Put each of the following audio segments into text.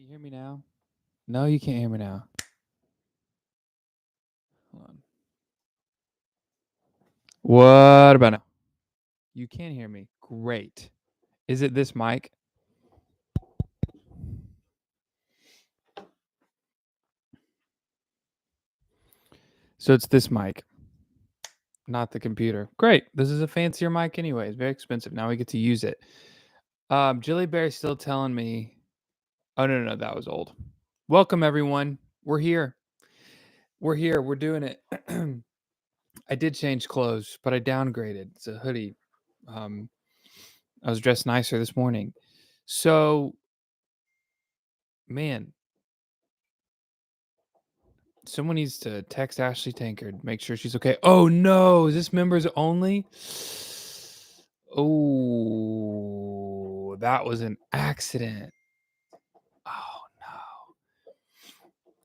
you hear me now? No, you can't hear me now. Hold on. What about now? You can hear me. Great. Is it this mic? So it's this mic, not the computer. Great. This is a fancier mic anyway. It's very expensive. Now we get to use it. Jilly Bear's still telling me. Oh, no, that was old. Welcome, everyone. We're here. We're here. We're doing it. I did change clothes, but I downgraded. It's a hoodie. I was dressed nicer this morning. So, man, someone needs to text Ashley Tankard, make sure she's okay. Oh no, is this members only? Oh, that was an accident. Oh no.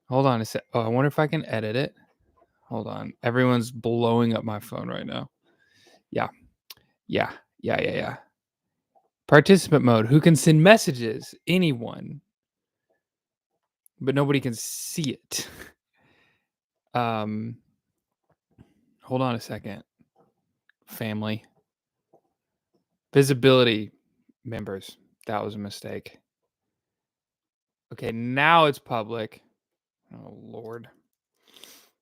Hold on a sec. Oh, I wonder if I can edit it. Hold on. Everyone's blowing up my phone right now. Yeah. Participant mode. Who can send messages? Anyone. But nobody can see it. Hold on a second. Family. Visibility members. That was a mistake. Okay, now it's public. Oh Lord.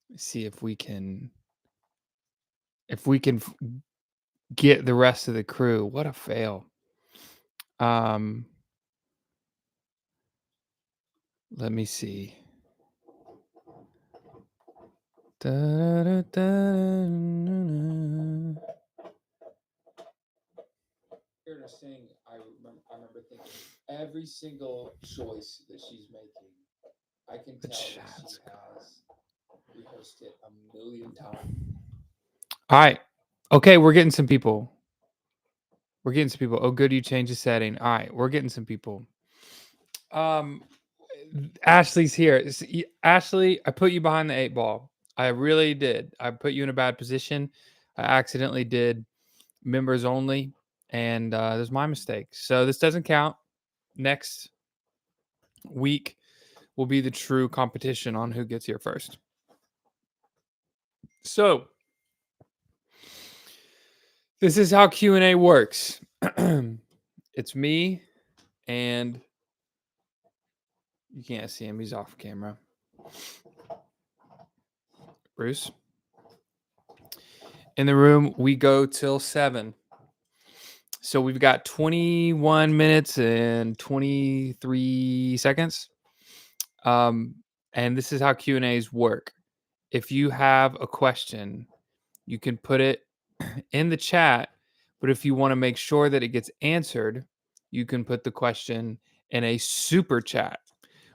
Let's see if we can get the rest of the crew. What a fail. Let me see. Saying, I remember thinking every single choice that she's making, I can tell that she has rehearsed it a million times. All right. Okay, we're getting some people. Oh, good, you changed the setting. All right, we're getting some people. Ashley's here. Ashley, I put you behind the 8 ball. I really did. I put you in a bad position. I accidentally did members only, and it was my mistake. So this doesn't count. Next week will be the true competition on who gets here first. So this is how Q&A works. It's me, and you can't see him. He's off camera. Bruce. In the room, we go till 7. So we've got 21 minutes and 23 seconds. And this is how Q&As work. If you have a question, you can put it in the chat, but if you want to make sure that it gets answered, you can put the question in a super chat,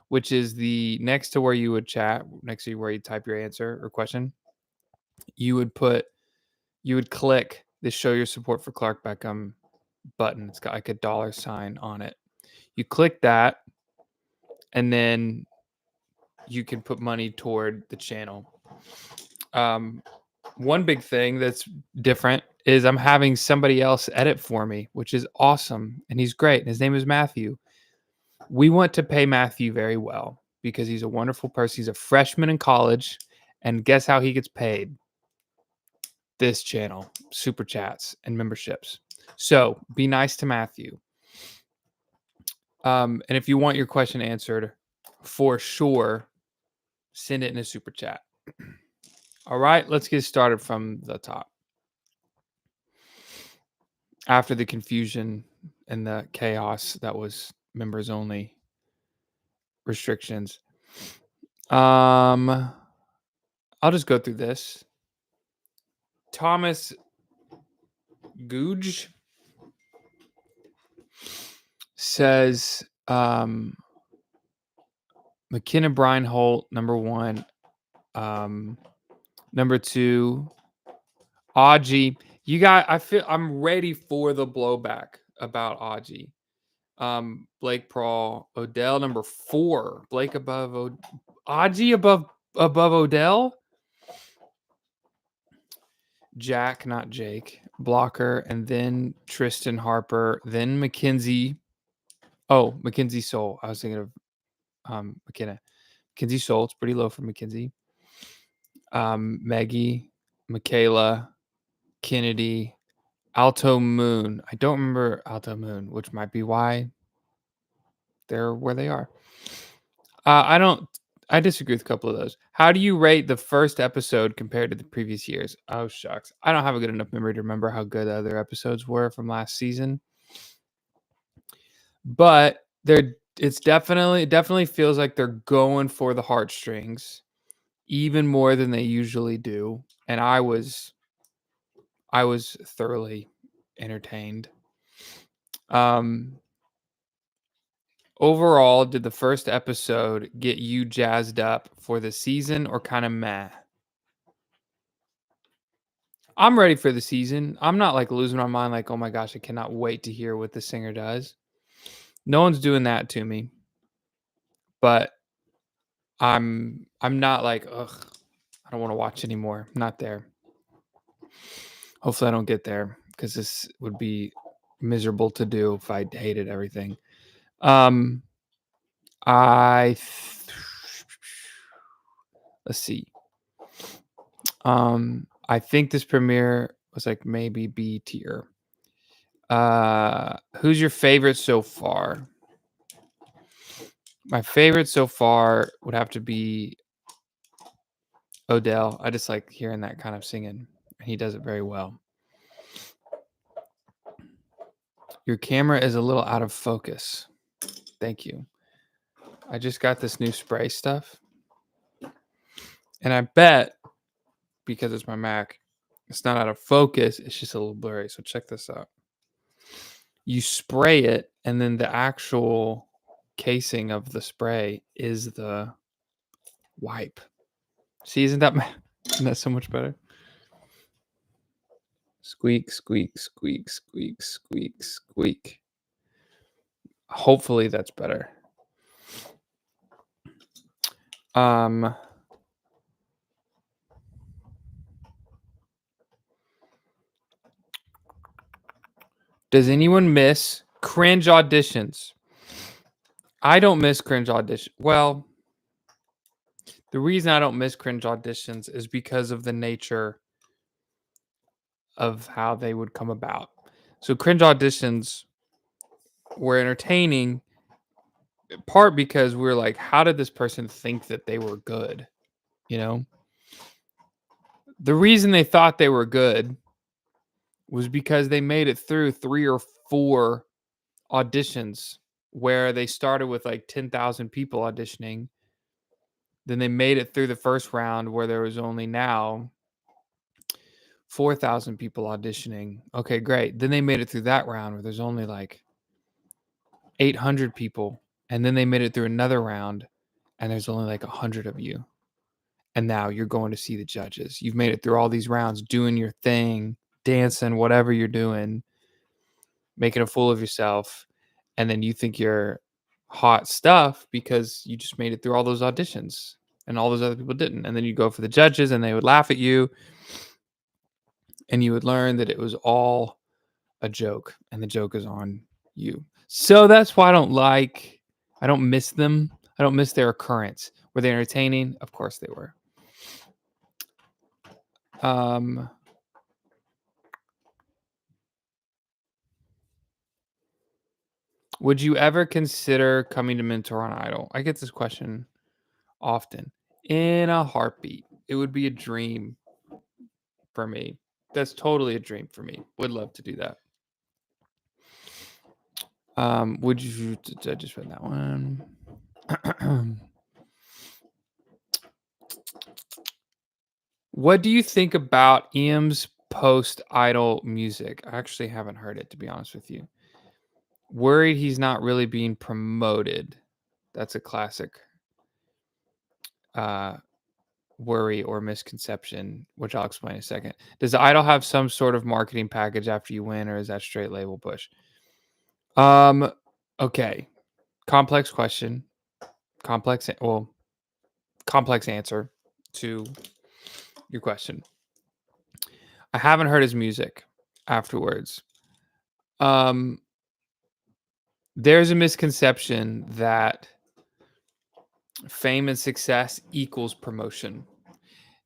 which is the next to where you would chat, next to where you type your answer or question. You would click the show your support for Clark Beckham button. It's got like a $sign on it. You click that, and then you can put money toward the channel. One big thing that's different is I'm having somebody else edit for me, which is awesome. And he's great. His name is Matthew. We want to pay Matthew very well because he's a wonderful person. He's a freshman in college. And guess how he gets paid? This channel, super chats and memberships. So be nice to Matthew. And if you want your question answered, for sure, send it in a super chat. All right, let's get started from the top. After the confusion and the chaos that was members only restrictions. I'll just go through this. Thomas Googe says McKenna Breinholt, number 1. Number 2, Audgie. I'm ready for the blowback about Audgie. Blake Prawl, Odell, number 4. Blake above Audgie above Odell. Jack, not Jake. Blocker, and then Tristan Harper, then Mackenzie. Oh, Mackenzie Soul. I was thinking of McKenna. Mackenzie Schultz, pretty low for Mackenzie. Maggie, Michaela, Kennedy, Alto Moon. I don't remember Alto Moon, which might be why they're where they are. I disagree with a couple of those. How do you rate the first episode compared to the previous years? Oh, shucks. I don't have a good enough memory to remember how good the other episodes were from last season. But it definitely feels like they're going for the heartstrings even more than they usually do. And I was thoroughly entertained. Overall, did the first episode get you jazzed up for the season or kind of meh? I'm ready for the season. I'm not like losing my mind like, oh my gosh, I cannot wait to hear what the singer does. No one's doing that to me. But I'm not like, ugh, I don't want to watch anymore. I'm not there. Hopefully I don't get there because this would be miserable to do if I hated everything. Let's see. I think this premiere was like maybe B tier. Who's your favorite so far? My favorite so far would have to be Odell. I just like hearing that kind of singing. He does it very well. Your camera is a little out of focus. Thank you. I just got this new spray stuff. And I bet, because it's my Mac, it's not out of focus. It's just a little blurry. So check this out. You spray it, and then the actual casing of the spray is the wipe. See, isn't that so much better? Squeak, squeak, squeak, squeak, squeak, squeak. Hopefully that's better. Does anyone miss cringe auditions? I don't miss cringe auditions. Well, the reason I don't miss cringe auditions is because of the nature of how they would come about. So cringe auditions were entertaining, in part because we're like, how did this person think that they were good? You know? The reason they thought they were good was because they made it through 3 or 4 auditions where they started with like 10,000 people auditioning. Then they made it through the first round where there was only now 4,000 people auditioning. Okay, great. Then they made it through that round where there's only like 800 people. And then they made it through another round and there's only like 100 of you. And now you're going to see the judges. You've made it through all these rounds, doing your thing, dancing, whatever you're doing, making a fool of yourself. And then you think you're hot stuff because you just made it through all those auditions and all those other people didn't. And then you go for the judges and they would laugh at you. And you would learn that it was all a joke and the joke is on you. So that's why I don't miss them. I don't miss their occurrence. Were they entertaining? Of course they were. Would you ever consider coming to Mentor on Idol? I get this question often. In a heartbeat. It would be a dream for me. That's totally a dream for me. Would love to do that. Would you? I just read that one. What do you think about Iam's post-Idol music? I actually haven't heard it, to be honest with you. Worried he's not really being promoted. That's a classic worry or misconception, which I'll explain in a second. Does Idol have some sort of marketing package after you win, or is that straight label push? Okay. Complex question. Complex answer to your question. I haven't heard his music afterwards. There's a misconception that Fame and success equals promotion.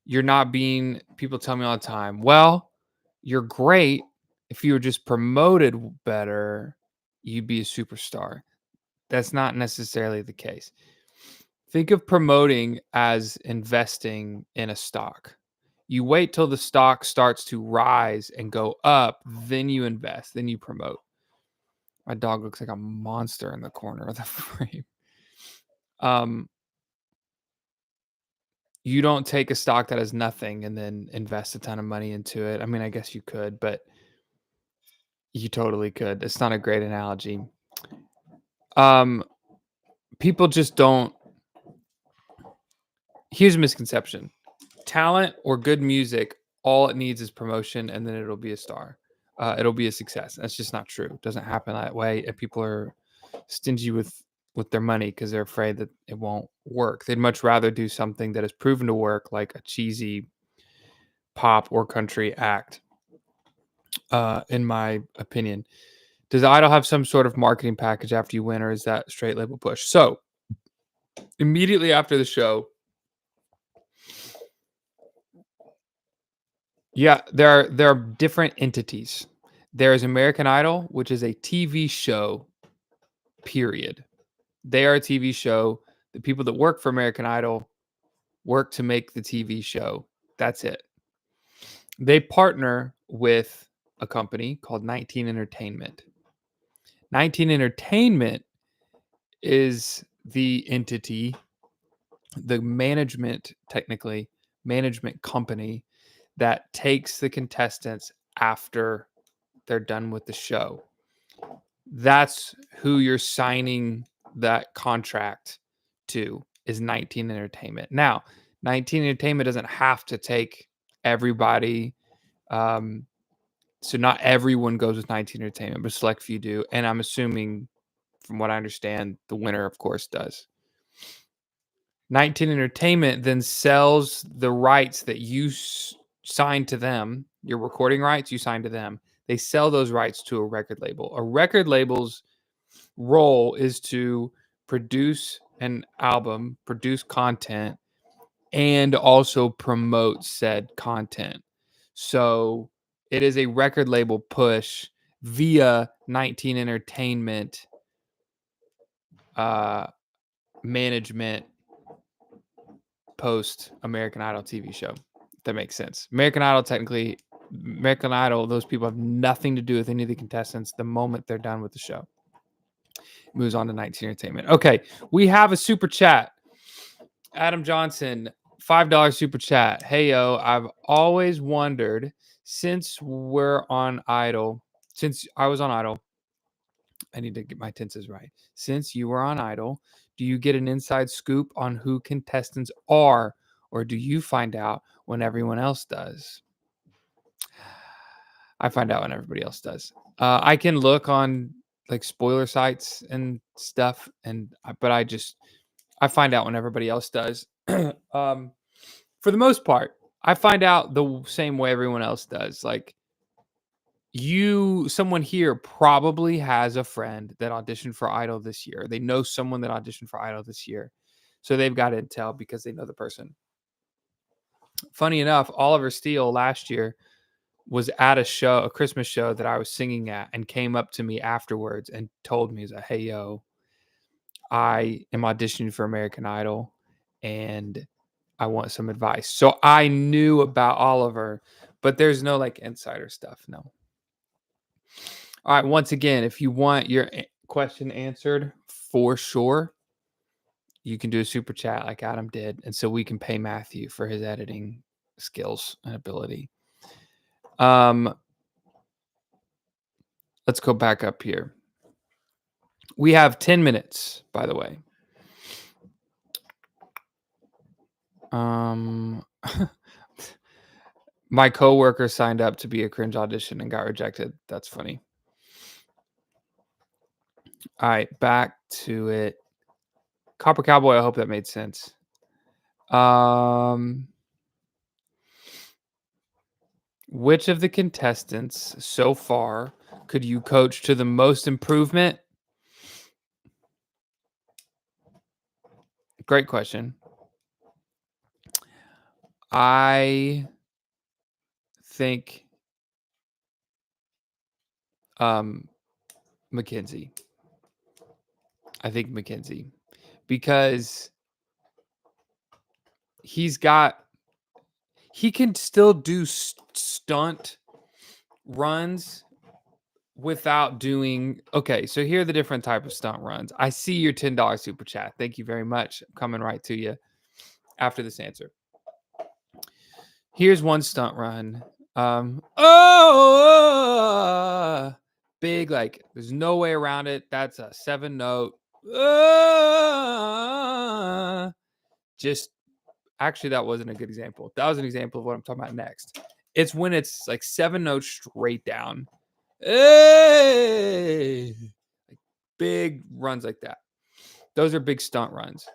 You're not being, people tell me all the time, well, you're great. If you were just promoted better, you'd be a superstar. That's not necessarily the case. Think of promoting as investing in a stock. You wait till the stock starts to rise and go up, then you invest, then you promote. My dog looks like a monster in the corner of the frame. You don't take a stock that has nothing and then invest a ton of money into it. I mean, I guess you could, but you totally could. It's not a great analogy. People just don't. Here's a misconception: talent or good music, all it needs is promotion, and then it'll be a star. It'll be a success. That's just not true. It doesn't happen that way. And people are stingy with their money because they're afraid that it won't work. They'd much rather do something that is proven to work, like a cheesy pop or country act. In my opinion, does Idol have some sort of marketing package after you win, or is that straight label push? So immediately after the show, yeah, there are different entities. There is American Idol, which is a TV show. Period. They are a TV show. The people that work for American Idol work to make the TV show. That's it. They partner with a company called 19 Entertainment. 19 Entertainment is the entity, the management, technically, management company that takes the contestants after they're done with the show. That's who you're signing that contract to, is 19 Entertainment. Now, 19 Entertainment doesn't have to take everybody. So not everyone goes with 19 Entertainment, but select few do. And I'm assuming, from what I understand, the winner, of course, does. 19 Entertainment then sells the rights that you signed to them, your recording rights you signed to them. They sell those rights to a record label. A record label's role is to produce an album, produce content, and also promote said content. So it is a record label push via 19 Entertainment management post American Idol TV show. If that makes sense. American Idol, those people have nothing to do with any of the contestants the moment they're done with the show. Moves on to 19 Entertainment. Okay, we have a super chat. Adam Johnson, $5 super chat. Hey, yo, I've always wondered, since I was on Idol, I need to get my tenses right. Since you were on Idol, do you get an inside scoop on who contestants are, or do you find out when everyone else does? I find out when everybody else does. I can look on like spoiler sites and stuff, but I find out when everybody else does. For the most part, I find out the same way everyone else does. Like, someone here probably has a friend that auditioned for Idol this year. They know someone that auditioned for Idol this year. So they've got intel because they know the person. Funny enough, Oliver Steele last year was at a Christmas show that I was singing at, and came up to me afterwards and told me, he's like, hey, yo, I am auditioning for American Idol and I want some advice. So I knew about Oliver, but there's no like insider stuff. No. All right. Once again, if you want your question answered for sure, you can do a super chat like Adam did. And so we can pay Matthew for his editing skills and ability. Let's go back up here. We have 10 minutes, by the way. My coworker signed up to be a cringe audition and got rejected. That's funny. All right, back to it. Copper Cowboy, I hope that made sense. Which of the contestants so far could you coach to the most improvement? Great question. I think Mackenzie. I think Mackenzie because he can still do stunt runs without doing. Okay, so here are the different type of stunt runs. I see your $10 super chat. Thank you very much. I'm coming right to you after this answer. Here's one stunt run. Big, like there's no way around it. That's a 7-note. Just actually, that wasn't a good example. That was an example of what I'm talking about next. It's when it's like 7 notes straight down. Hey! Like big runs like that. Those are big stunt runs.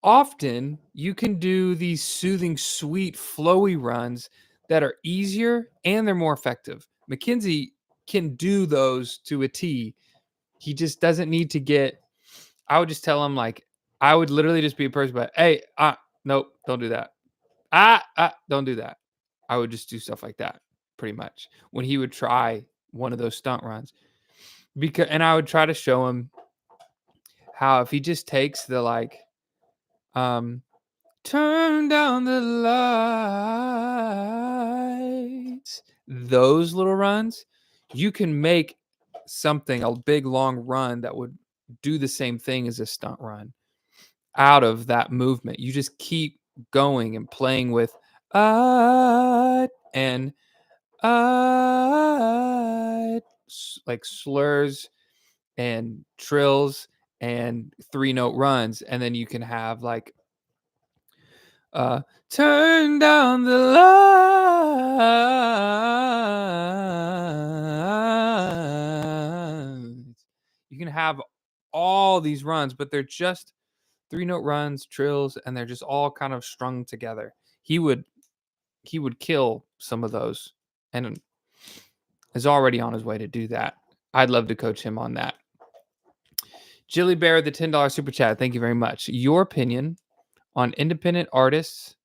Often you can do these soothing, sweet, flowy runs that are easier and they're more effective. Mackenzie can do those to a T. He just doesn't need to get. I would just tell him, like, I would literally just be a person, but hey, nope, don't do that. Don't do that. I would just do stuff like that pretty much when he would try one of those stunt runs. And I would try to show him how if he just takes the like turn down the lights, those little runs, you can make something, a big long run that would do the same thing as a stunt run out of that movement. You just keep going and playing with and like slurs and trills and 3-note runs, and then you can have like turn down the lights. You can have all these runs, but they're just 3-note runs, trills, and they're just all kind of strung together. He would kill some of those and is already on his way to do that. I'd love to coach him on that. Jilly Bear, the $10 super chat. Thank you very much. Your opinion on independent artists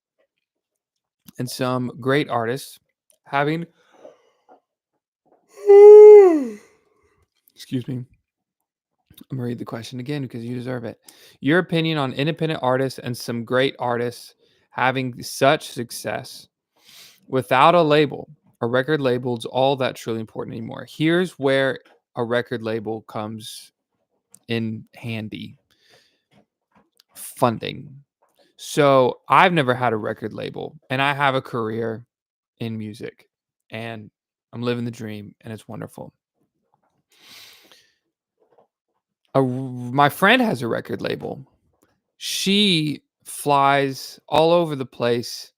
and some great artists having excuse me. I'm gonna read the question again because you deserve it. Your opinion on independent artists and some great artists having such success without a label. A record label's all that truly important anymore. Here's where a record label comes in handy. Funding. So I've never had a record label, and I have a career in music, and I'm living the dream, and it's wonderful. My friend has a record label. She flies all over the place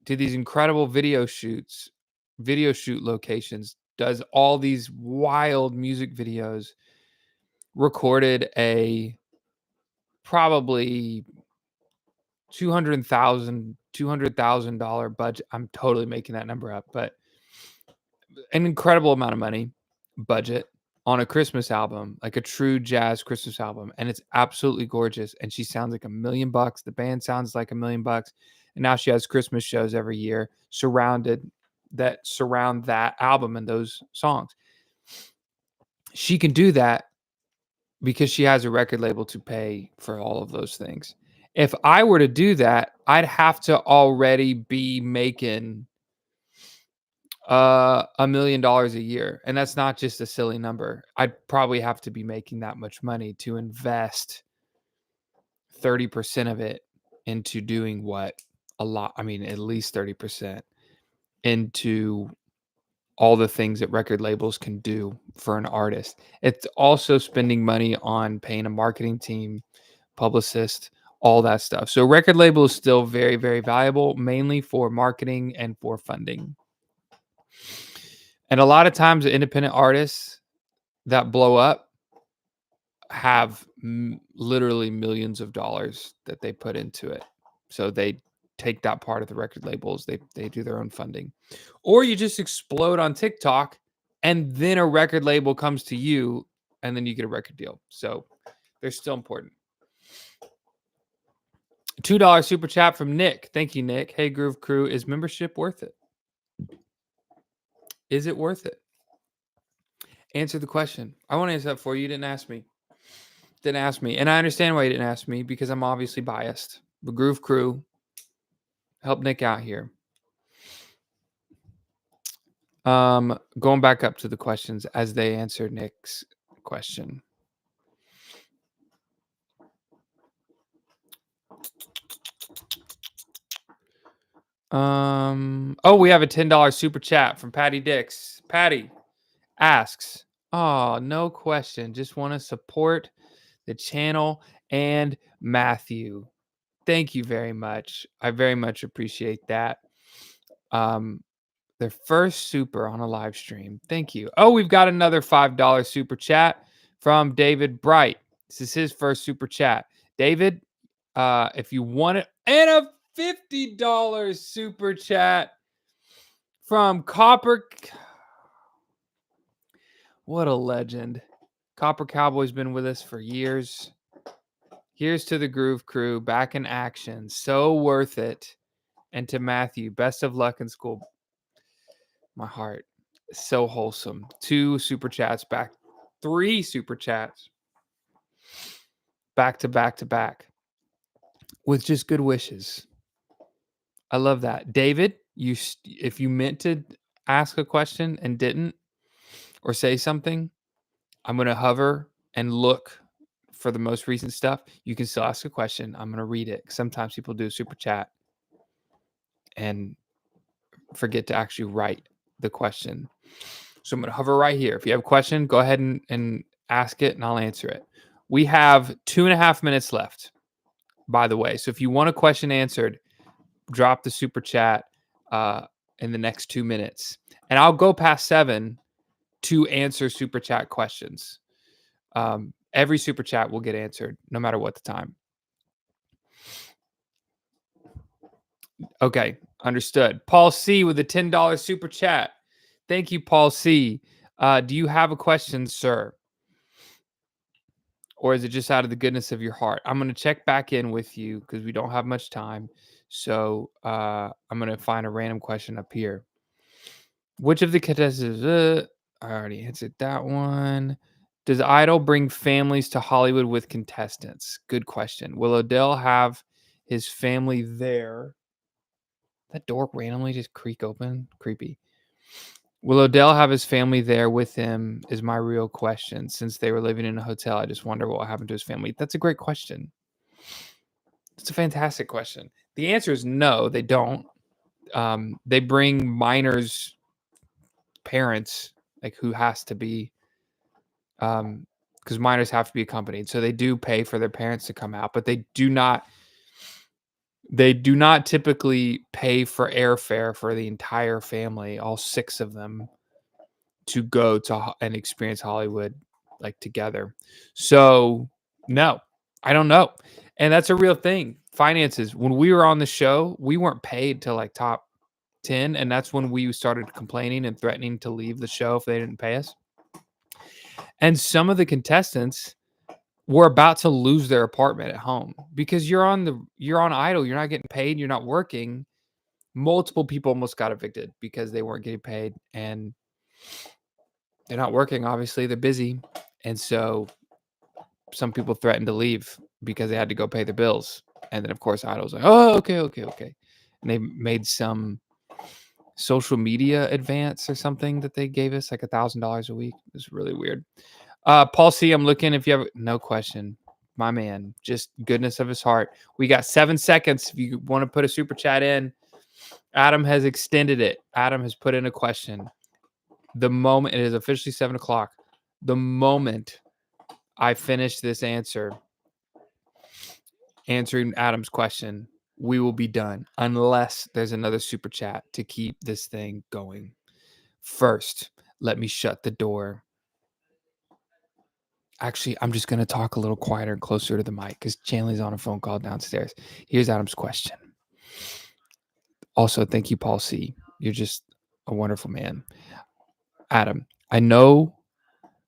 to these incredible video shoot locations, does all these wild music videos, recorded a probably $200,000 budget. I'm totally making that number up, but an incredible amount of money budget on a Christmas album, like a true jazz Christmas album, and it's absolutely gorgeous. And she sounds like $1 million. The band sounds like $1 million, and now she has Christmas shows every year surround that album and those songs. She can do that because she has a record label to pay for all of those things. If I were to do that, I'd have to already be making $1 million a year, and that's not just a silly number. I'd probably have to be making that much money to invest 30% of it into doing what at least 30% into all the things that record labels can do for an artist. It's also spending money on paying a marketing team, publicist, all that stuff. So record label is still very, very valuable, mainly for marketing and for funding. And a lot of times the independent artists that blow up have literally millions of dollars that they put into it. So they take that part of the record labels. They do their own funding. Or you just explode on TikTok and then a record label comes to you and then you get a record deal. So they're still important. $2 super chat from Nick. Thank you, Nick. Hey, Groove Crew, is membership worth it? Is it worth it? Answer the question. I want to answer that for you. You didn't ask me. And I understand why you didn't ask me, because I'm obviously biased. The Groove Crew help Nick out here. Going back up to the questions as they answered Nick's question. We have a $10 super chat from Patty Dix. Patty asks, "Oh, no question. Just want to support the channel and Matthew." Thank you very much. I very much appreciate that. Their first super on a live stream. Thank you. Oh, we've got another $5 super chat from David Bright. This is his first super chat. David, if you want it, and a $50 super chat from Copper. What a legend. Copper Cowboy's been with us for years. Here's to the Groove Crew back in action. So worth it. And to Matthew, best of luck in school. My heart. So wholesome. 2 super chats back. 3 super chats. Back to back to back. With just good wishes. I love that. David, if you meant to ask a question and didn't, or say something, I'm going to hover and look for the most recent stuff. You can still ask a question. I'm going to read it. Sometimes people do a super chat and forget to actually write the question. So I'm going to hover right here. If you have a question, go ahead and ask it and I'll answer it. We have 2.5 minutes left, by the way. So if you want a question answered, drop the super chat in the next 2 minutes. And I'll go past 7 to answer super chat questions. Every super chat will get answered no matter what the time. Okay, understood. Paul C with a $10 super chat. Thank you, Paul C. Do you have a question, sir? Or is it just out of the goodness of your heart? I'm going to check back in with you because we don't have much time. So I'm going to find a random question up here. Which of the contestants? I already answered that one. Does Idol bring families to Hollywood with contestants? Good question. Will Odell have his family there? That door randomly just creak open? Creepy. Will Odell have his family there with him is my real question. Since they were living in a hotel, I just wonder what happened to his family. That's a great question. It's a fantastic question. The answer is no, they don't. They bring minors' parents, like who has to be, because minors have to be accompanied. So they do pay for their parents to come out, but they do not typically pay for airfare for the entire family, all 6 of them, to go to and experience Hollywood like together. So no, I don't know. And that's a real thing. Finances. When we were on the show, we weren't paid to like top 10. And that's when we started complaining and threatening to leave the show if they didn't pay us. And some of the contestants were about to lose their apartment at home because you're on Idol, you're not getting paid, you're not working. Multiple people almost got evicted because they weren't getting paid and they're not working. Obviously, they're busy. And so some people threatened to leave because they had to go pay their bills. And then, of course, Idol was like, oh, okay. And they made some social media advance or something that they gave us like $1,000 a week. It was really weird. Paul C, I'm looking if you have no question. My man, just goodness of his heart. We got 7 seconds. If you want to put a super chat in, Adam has extended it. Adam has put in a question. The moment it is officially 7 o'clock, the moment I finish this answering Adam's question, we will be done unless there's another super chat to keep this thing going. First, let me shut the door. Actually, I'm just going to talk a little quieter and closer to the mic because Chanley's on a phone call downstairs. Here's Adam's question. Also, thank you, Paul C. You're just a wonderful man. Adam, I know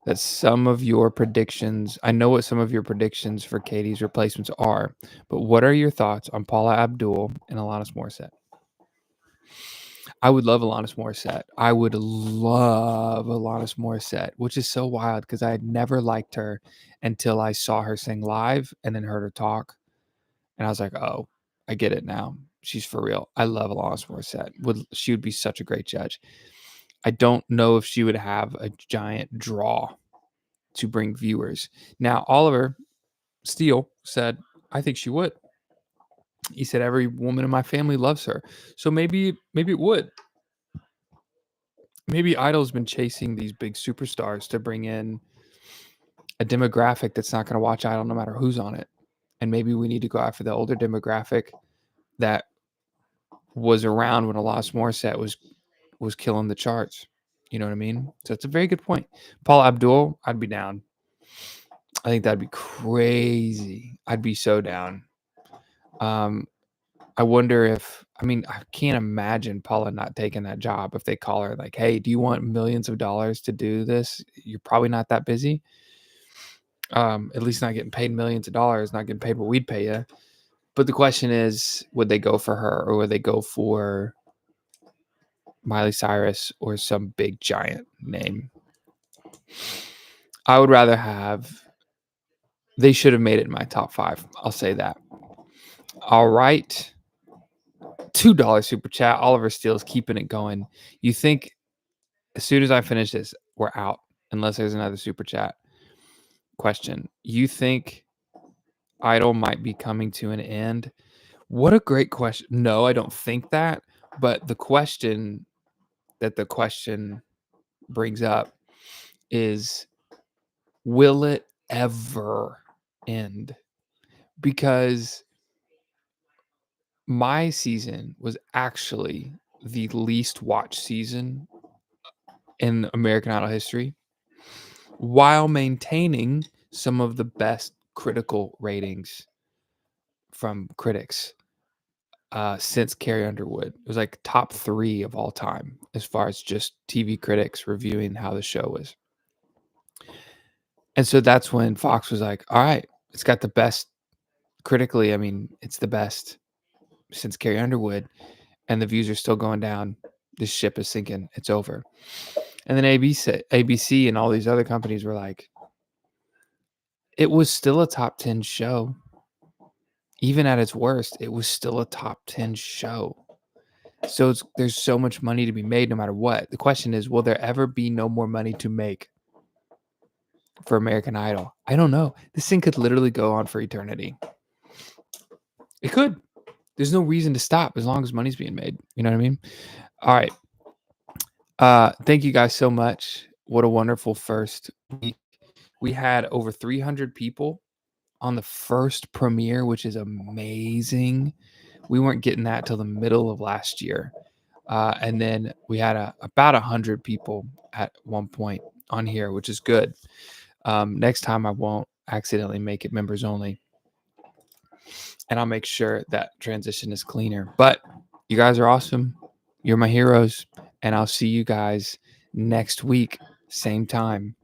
that some of your predictions, I know what some of your predictions for Katie's replacements are, but what are your thoughts on Paula Abdul and Alanis Morissette? I would love Alanis Morissette. I would love Alanis Morissette, which is so wild because I had never liked her until I saw her sing live and then heard her talk. And I was like, oh, I get it now. She's for real. I love Alanis Morissette. She would be such a great judge. I don't know if she would have a giant draw to bring viewers. Now, Oliver Steele said, I think she would. He said, every woman in my family loves her. So maybe it would. Maybe Idol's been chasing these big superstars to bring in a demographic that's not going to watch Idol no matter who's on it. And maybe we need to go after the older demographic that was around when Alanis Morissette was killing the charts. You know what I mean? So it's a very good point. Paul Abdul, I'd be down. I think that'd be crazy. I'd be so down. I wonder if, I can't imagine Paula not taking that job if they call her like, hey, do you want millions of dollars to do this? You're probably not that busy. At least not getting paid millions of dollars, not getting paid what we'd pay you. But the question is, would they go for her or would they go for Miley Cyrus or some big giant name? I would rather they should have made it in my top 5. I'll say that. All right. $2 super chat. Oliver Steele's keeping it going. You think as soon as I finish this, we're out unless there's another super chat question. You think Idol might be coming to an end? What a great question. No, I don't think that. But the question brings up is, will it ever end? Because my season was actually the least watched season in American Idol history, while maintaining some of the best critical ratings from critics since Carrie Underwood. It was like top 3 of all time as far as just TV critics reviewing how the show was. And so that's when Fox was like, all right, it's got the best critically. It's the best since Carrie Underwood, and the views are still going down. This ship is sinking. It's over. And then ABC and all these other companies were like, it was still a top 10 show. Even at its worst, it was still a top 10 show. So there's so much money to be made no matter what. The question is, will there ever be no more money to make for American Idol? I don't know. This thing could literally go on for eternity. It could. There's no reason to stop as long as money's being made. You know what I mean? All right. Thank you guys so much. What a wonderful first week. We had over 300 people on the first premiere, which is amazing. We weren't getting that till the middle of last year. And then we had about 100 people at one point on here, which is good. Next time I won't accidentally make it members only. And I'll make sure that transition is cleaner. But you guys are awesome. You're my heroes. And I'll see you guys next week, same time.